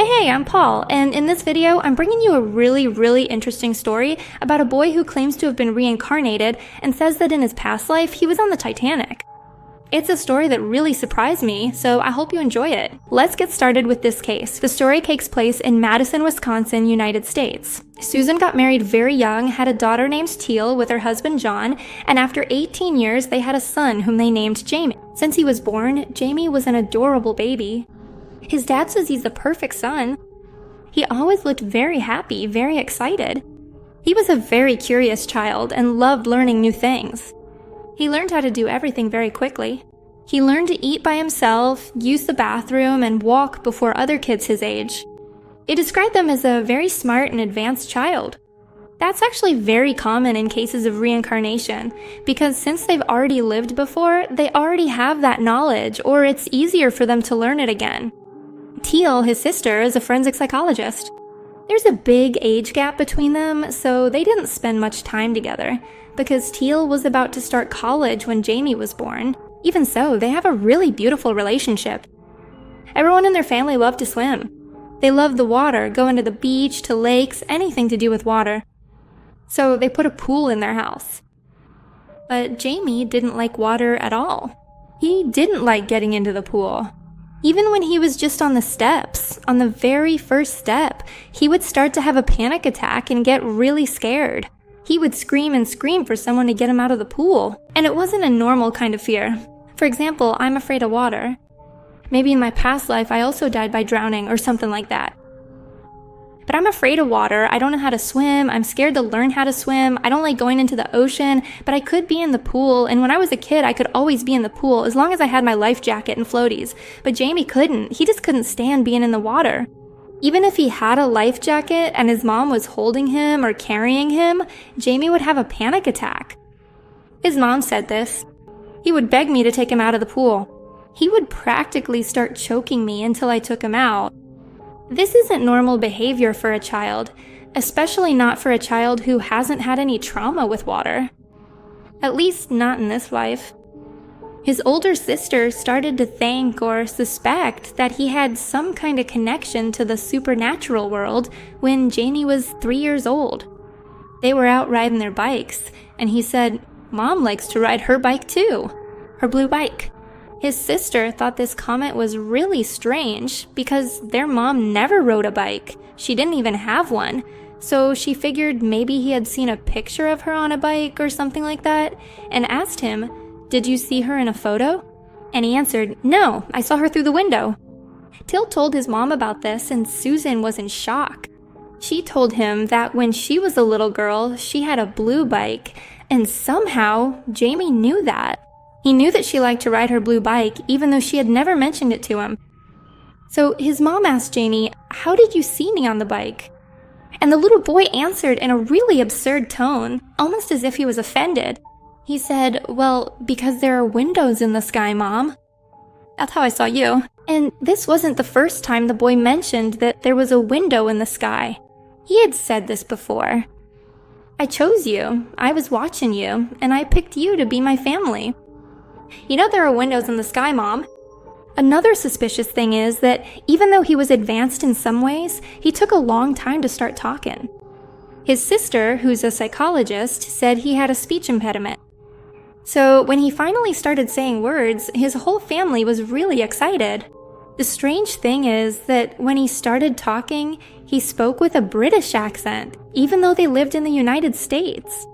Hey, I'm Paul, and in this video, I'm bringing you a really interesting story about a boy who claims to have been reincarnated and says that in his past life, he was on the Titanic. It's a story that really surprised me, so I hope you enjoy it. Let's get started with this case. The story takes place in Madison, Wisconsin, United States. Susan got married very young, had a daughter named Teal with her husband John, and after 18 years, they had a son whom they named Jamie. Since he was born, Jamie was an adorable baby. His dad says he's the perfect son. He always looked very happy, very excited. He was a very curious child and loved learning new things. He learned how to do everything very quickly. He learned to eat by himself, use the bathroom, and walk before other kids his age. They described them as a very smart and advanced child. That's actually very common in cases of reincarnation, because since they've already lived before, they already have that knowledge, or it's easier for them to learn it again. Teal, his sister, is a forensic psychologist. There's a big age gap between them, so they didn't spend much time together, because Teal was about to start college when Jamie was born. Even so, they have a really beautiful relationship. Everyone in their family loved to swim. They loved the water, going to the beach, to lakes, anything to do with water. So they put a pool in their house. But Jamie didn't like water at all. He didn't like getting into the pool. Even when he was just on the steps, on the very first step, he would start to have a panic attack and get really scared. He would scream and scream for someone to get him out of the pool. And it wasn't a normal kind of fear. For example, I'm afraid of water. Maybe in my past life I also died by drowning or something like that. But I'm afraid of water. I don't know how to swim. I'm scared to learn how to swim. I don't like going into the ocean, but I could be in the pool. And when I was a kid, I could always be in the pool as long as I had my life jacket and floaties. But Jamie couldn't. He just couldn't stand being in the water. Even if he had a life jacket and his mom was holding him or carrying him, Jamie would have a panic attack. His mom said this. He would beg me to take him out of the pool. He would practically start choking me until I took him out. This isn't normal behavior for a child, especially not for a child who hasn't had any trauma with water. At least not in this life. His older sister started to think or suspect that he had some kind of connection to the supernatural world when Jamie was 3 years old. They were out riding their bikes, and he said, "Mom likes to ride her bike too, her blue bike." His sister thought this comment was really strange because their mom never rode a bike. She didn't even have one. So she figured maybe he had seen a picture of her on a bike or something like that and asked him, "Did you see her in a photo?" And he answered, "No, I saw her through the window." Till told his mom about this and Susan was in shock. She told him that when she was a little girl, she had a blue bike, and somehow Jamie knew that. He knew that she liked to ride her blue bike, even though she had never mentioned it to him. So his mom asked Jamie, "How did you see me on the bike?" And the little boy answered in a really absurd tone, almost as if he was offended. He said, "Well, because there are windows in the sky, Mom. That's how I saw you." And this wasn't the first time the boy mentioned that there was a window in the sky. He had said this before. "I chose you, I was watching you, and I picked you to be my family. You know there are windows in the sky, Mom." Another suspicious thing is that even though he was advanced in some ways, he took a long time to start talking. His sister, who's a psychologist, said he had a speech impediment. So when he finally started saying words, his whole family was really excited. The strange thing is that when he started talking, he spoke with a British accent, even though they lived in the United States.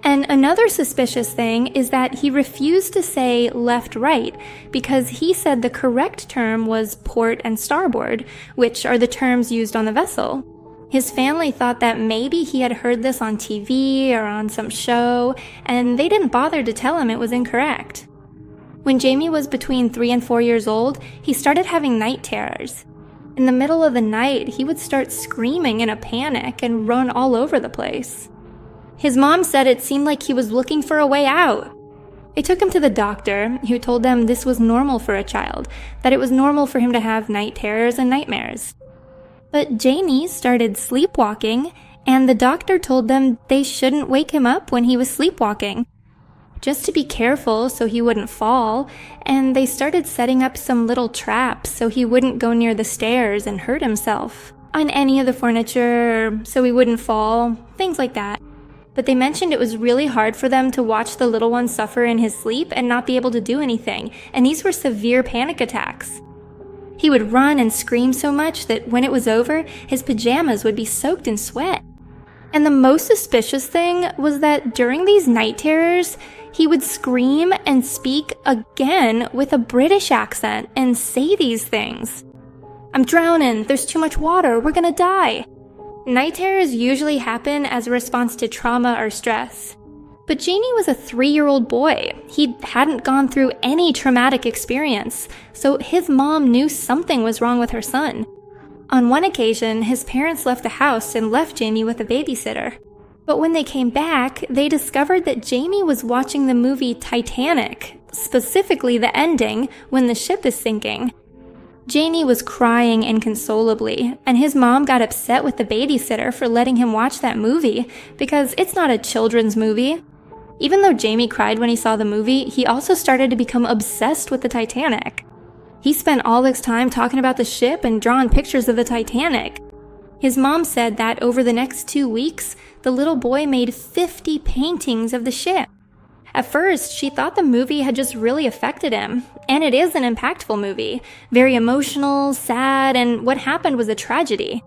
And another suspicious thing is that he refused to say left-right because he said the correct term was port and starboard, which are the terms used on the vessel. His family thought that maybe he had heard this on TV or on some show, and they didn't bother to tell him it was incorrect. When Jamie was between 3 and 4 years old, he started having night terrors. In the middle of the night, he would start screaming in a panic and run all over the place. His mom said it seemed like he was looking for a way out. They took him to the doctor, who told them this was normal for a child, that it was normal for him to have night terrors and nightmares. But Jamie started sleepwalking, and the doctor told them they shouldn't wake him up when he was sleepwalking. just to be careful so he wouldn't fall, and they started setting up some little traps so he wouldn't go near the stairs and hurt himself on any of the furniture so he wouldn't fall, things like that. But they mentioned it was really hard for them to watch the little one suffer in his sleep and not be able to do anything, and these were severe panic attacks. He would run and scream so much that when it was over, his pajamas would be soaked in sweat. And the most suspicious thing was that during these night terrors, he would scream and speak again with a British accent and say these things. "I'm drowning, there's too much water, we're gonna die." Night terrors usually happen as a response to trauma or stress. But Jamie was a 3-year-old boy. He hadn't gone through any traumatic experience, so his mom knew something was wrong with her son. On one occasion, his parents left the house and left Jamie with a babysitter. But when they came back, they discovered that Jamie was watching the movie Titanic, specifically the ending when the ship is sinking. Jamie was crying inconsolably, and his mom got upset with the babysitter for letting him watch that movie because it's not a children's movie. Even though Jamie cried when he saw the movie, he also started to become obsessed with the Titanic. He spent all this time talking about the ship and drawing pictures of the Titanic. His mom said that over the next 2 weeks, the little boy made 50 paintings of the ship. At first, she thought the movie had just really affected him, and it is an impactful movie, very emotional, sad, and what happened was a tragedy.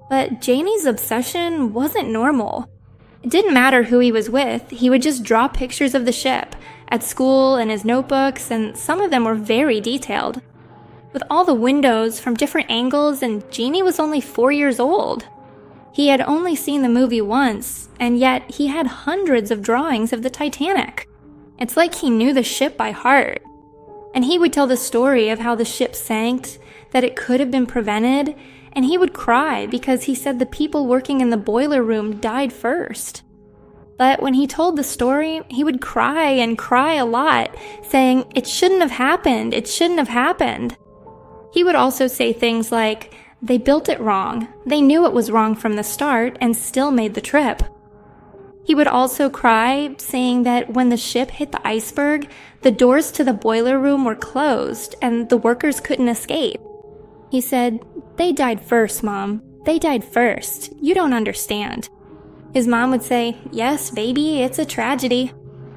But Jamie's obsession wasn't normal. It didn't matter who he was with, he would just draw pictures of the ship, at school, in his notebooks, and some of them were very detailed. With all the windows from different angles, and Jamie was only 4 years old. He had only seen the movie once, and yet he had hundreds of drawings of the Titanic. It's like he knew the ship by heart. And he would tell the story of how the ship sank, that it could have been prevented, and he would cry because he said the people working in the boiler room died first. But when he told the story, he would cry and cry a lot, saying, "It shouldn't have happened, it shouldn't have happened." He would also say things like, "They built it wrong. They knew it was wrong from the start and still made the trip." He would also cry, saying that when the ship hit the iceberg, the doors to the boiler room were closed and the workers couldn't escape. He said, "They died first, Mom. They died first. You don't understand." His mom would say, "Yes, baby, it's a tragedy."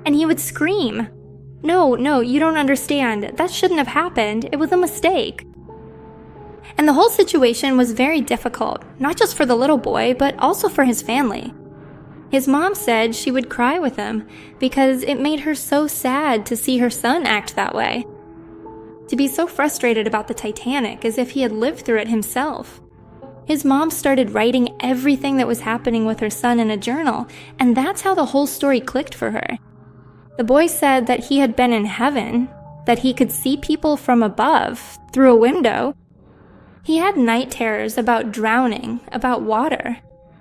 And he would scream, No, you don't understand. That shouldn't have happened. It was a mistake." And the whole situation was very difficult, not just for the little boy, but also for his family. His mom said she would cry with him because it made her so sad to see her son act that way. To be so frustrated about the Titanic as if he had lived through it himself. His mom started writing everything that was happening with her son in a journal, and that's how the whole story clicked for her. The boy said that he had been in heaven, that he could see people from above, through a window. He had night terrors about drowning, about water.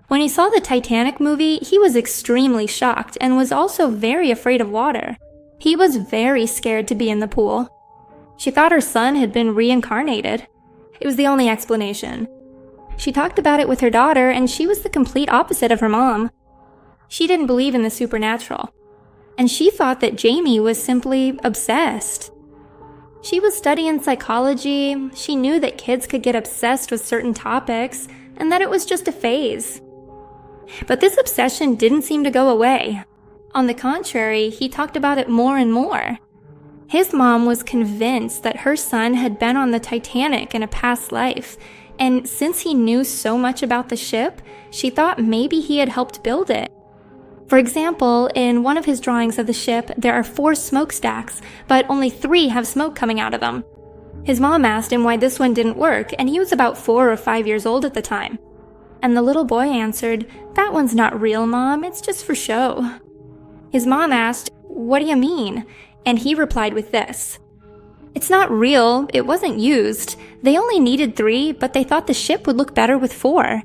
When he saw the Titanic movie, he was extremely shocked and was also very afraid of water. He was very scared to be in the pool. She thought her son had been reincarnated. It was the only explanation. She talked about it with her daughter, and she was the complete opposite of her mom. She didn't believe in the supernatural, and she thought that Jamie was simply obsessed. She was studying psychology. She knew that kids could get obsessed with certain topics, and that it was just a phase. But this obsession didn't seem to go away. On the contrary, he talked about it more and more. His mom was convinced that her son had been on the Titanic in a past life, and since he knew so much about the ship, she thought maybe he had helped build it. For example, in one of his drawings of the ship, there are 4 smokestacks, but only 3 have smoke coming out of them. His mom asked him why this one didn't work, and he was about 4 or 5 years old at the time. And the little boy answered, "That one's not real, Mom, it's just for show." His mom asked, "What do you mean?" And he replied with this, "It's not real, it wasn't used. They only needed 3, but they thought the ship would look better with 4.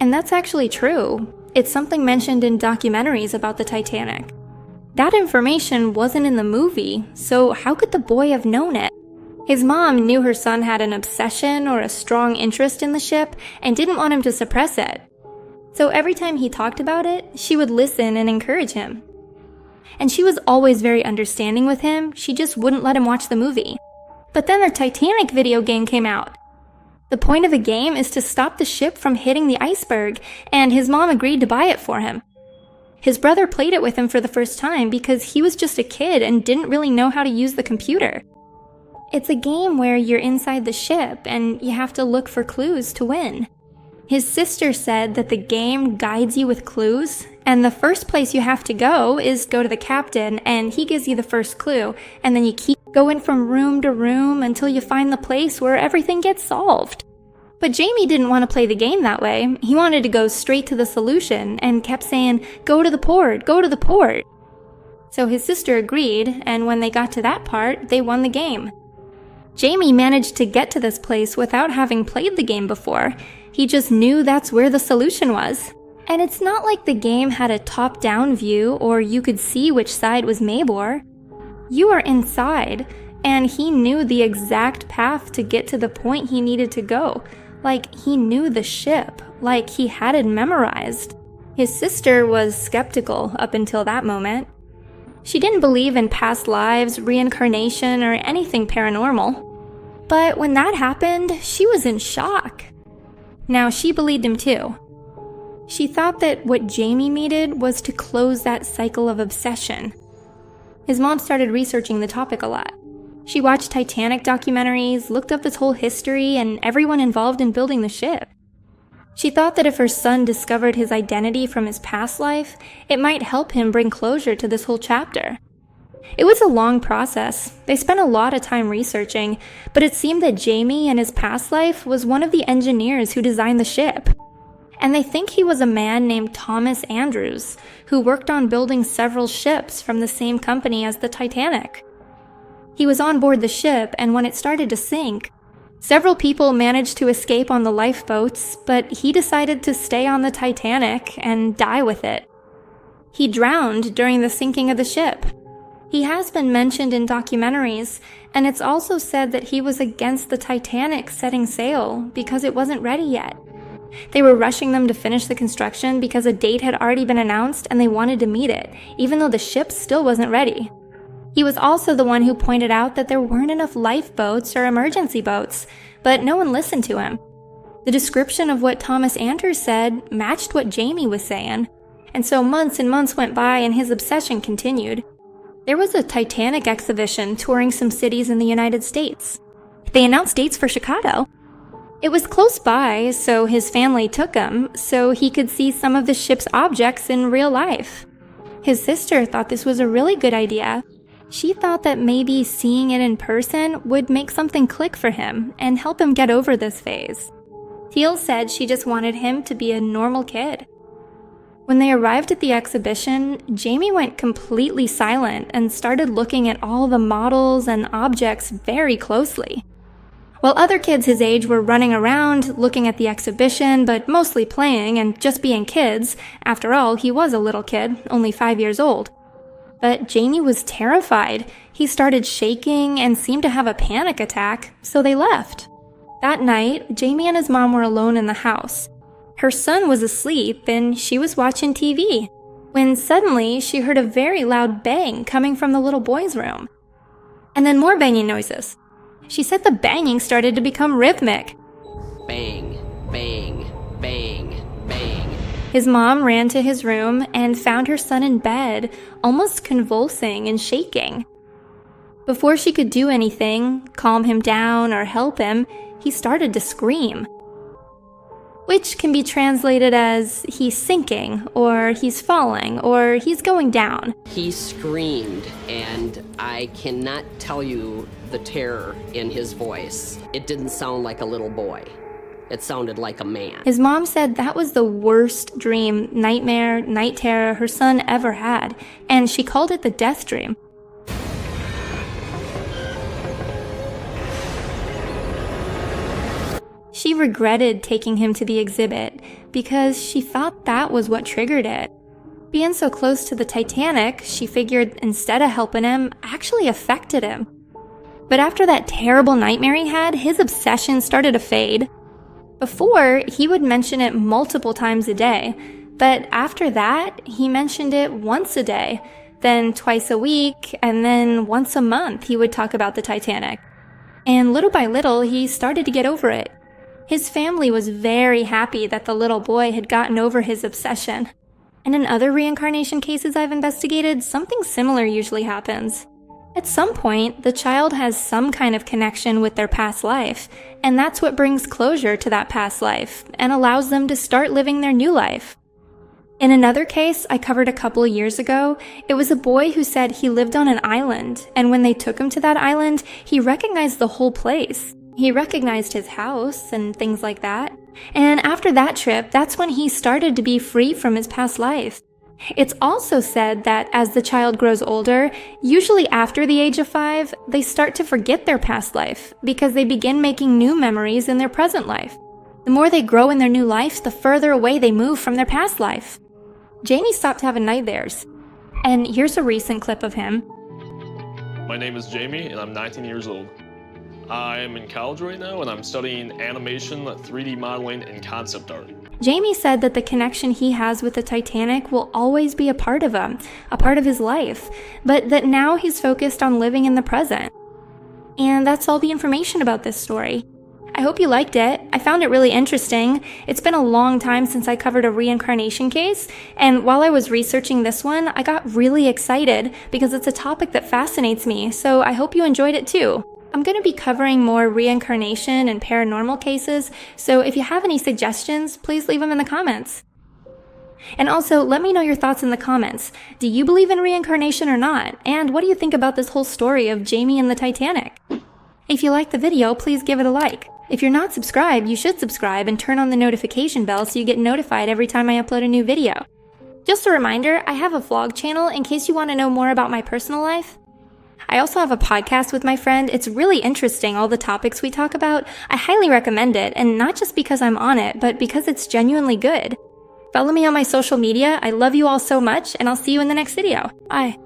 And that's actually true. It's something mentioned in documentaries about the Titanic. That information wasn't in the movie, so how could the boy have known it? His mom knew her son had an obsession or a strong interest in the ship and didn't want him to suppress it. So every time he talked about it, she would listen and encourage him. and she was always very understanding with him. She just wouldn't let him watch the movie. But then the Titanic video game came out. The point of the game is to stop the ship from hitting the iceberg, and his mom agreed to buy it for him. His brother played it with him for the first time because he was just a kid and didn't really know how to use the computer. It's a game where you're inside the ship and you have to look for clues to win. His sister said that the game guides you with clues, and the first place you have to go is go to the captain, and he gives you the first clue, and then you keep going from room to room until you find the place where everything gets solved. But Jamie didn't want to play the game that way. He wanted to go straight to the solution and kept saying, "Go to the port, go to the port." So his sister agreed, and when they got to that part, they won the game. Jamie managed to get to this place without having played the game before. He just knew that's where the solution was. And it's not like the game had a top-down view or you could see which side was Mabor. You were inside, and he knew the exact path to get to the point he needed to go. Like, he knew the ship, like he had it memorized. His sister was skeptical up until that moment. She didn't believe in past lives, reincarnation, or anything paranormal. But when that happened, she was in shock. Now, she believed him too. She thought that what Jamie needed was to close that cycle of obsession. His mom started researching the topic a lot. She watched Titanic documentaries, looked up this whole history, and everyone involved in building the ship. She thought that if her son discovered his identity from his past life, it might help him bring closure to this whole chapter. It was a long process. They spent a lot of time researching, but it seemed that Jamie in his past life was one of the engineers who designed the ship. And they think he was a man named Thomas Andrews, who worked on building several ships from the same company as the Titanic. He was on board the ship, and when it started to sink, several people managed to escape on the lifeboats, but he decided to stay on the Titanic and die with it. He drowned during the sinking of the ship. He has been mentioned in documentaries, and it's also said that he was against the Titanic setting sail because it wasn't ready yet. They were rushing them to finish the construction because a date had already been announced and they wanted to meet it, even though the ship still wasn't ready. He was also the one who pointed out that there weren't enough lifeboats or emergency boats, but no one listened to him. The description of what Thomas Andrews said matched what Jamie was saying, and so months and months went by and his obsession continued. There was a Titanic exhibition touring some cities in the United States. They announced dates for Chicago. It was close by, so his family took him so he could see some of the ship's objects in real life. His sister thought this was a really good idea. She thought that maybe seeing it in person would make something click for him and help him get over this phase. Teal said she just wanted him to be a normal kid. When they arrived at the exhibition, Jamie went completely silent and started looking at all the models and objects very closely. While other kids his age were running around, looking at the exhibition, but mostly playing and just being kids, after all, he was a little kid, only 5 years old. But Jamie was terrified. He started shaking and seemed to have a panic attack, so they left. That night, Jamie and his mom were alone in the house. Her son was asleep and she was watching TV, when suddenly she heard a very loud bang coming from the little boy's room. And then more banging noises. She said the banging started to become rhythmic. Bang, bang, bang, bang. His mom ran to his room and found her son in bed, almost convulsing and shaking. Before she could do anything, calm him down or help him, he started to scream. Which can be translated as he's sinking, or he's falling, or he's going down. He screamed, and I cannot tell you the terror in his voice. It didn't sound like a little boy. It sounded like a man. His mom said that was the worst dream, nightmare, night terror her son ever had, and she called it the death dream. She regretted taking him to the exhibit because she thought that was what triggered it. Being so close to the Titanic, she figured instead of helping him, actually affected him. But after that terrible nightmare he had, his obsession started to fade. Before, he would mention it multiple times a day, but after that, he mentioned it once a day. then twice a week, and then once a month he would talk about the Titanic. And little by little, he started to get over it. His family was very happy that the little boy had gotten over his obsession. And in other reincarnation cases I've investigated, something similar usually happens. At some point, the child has some kind of connection with their past life, and that's what brings closure to that past life and allows them to start living their new life. In another case I covered a couple of years ago, it was a boy who said he lived on an island, and when they took him to that island, he recognized the whole place. He recognized his house and things like that. And after that trip, that's when he started to be free from his past life. It's also said that as the child grows older, usually after the age of 5, they start to forget their past life because they begin making new memories in their present life. The more they grow in their new life, the further away they move from their past life. Jamie stopped having nightmares. And here's a recent clip of him. My name is Jamie, and I'm 19 years old. I am in college right now, and I'm studying animation, 3D modeling, and concept art. Jamie said that the connection he has with the Titanic will always be a part of him, a part of his life, but that now he's focused on living in the present. And that's all the information about this story. I hope you liked it. I found it really interesting. It's been a long time since I covered a reincarnation case, and while I was researching this one, I got really excited because it's a topic that fascinates me, so I hope you enjoyed it too. I'm going to be covering more reincarnation and paranormal cases, so if you have any suggestions, please leave them in the comments. And also, let me know your thoughts in the comments. Do you believe in reincarnation or not? And what do you think about this whole story of Jamie and the Titanic? If you liked the video, please give it a like. If you're not subscribed, you should subscribe and turn on the notification bell so you get notified every time I upload a new video. Just a reminder, I have a vlog channel in case you want to know more about my personal life. I also have a podcast with my friend. It's really interesting, all the topics we talk about. I highly recommend it, and not just because I'm on it, but because it's genuinely good. Follow me on my social media. I love you all so much, and I'll see you in the next video. Bye.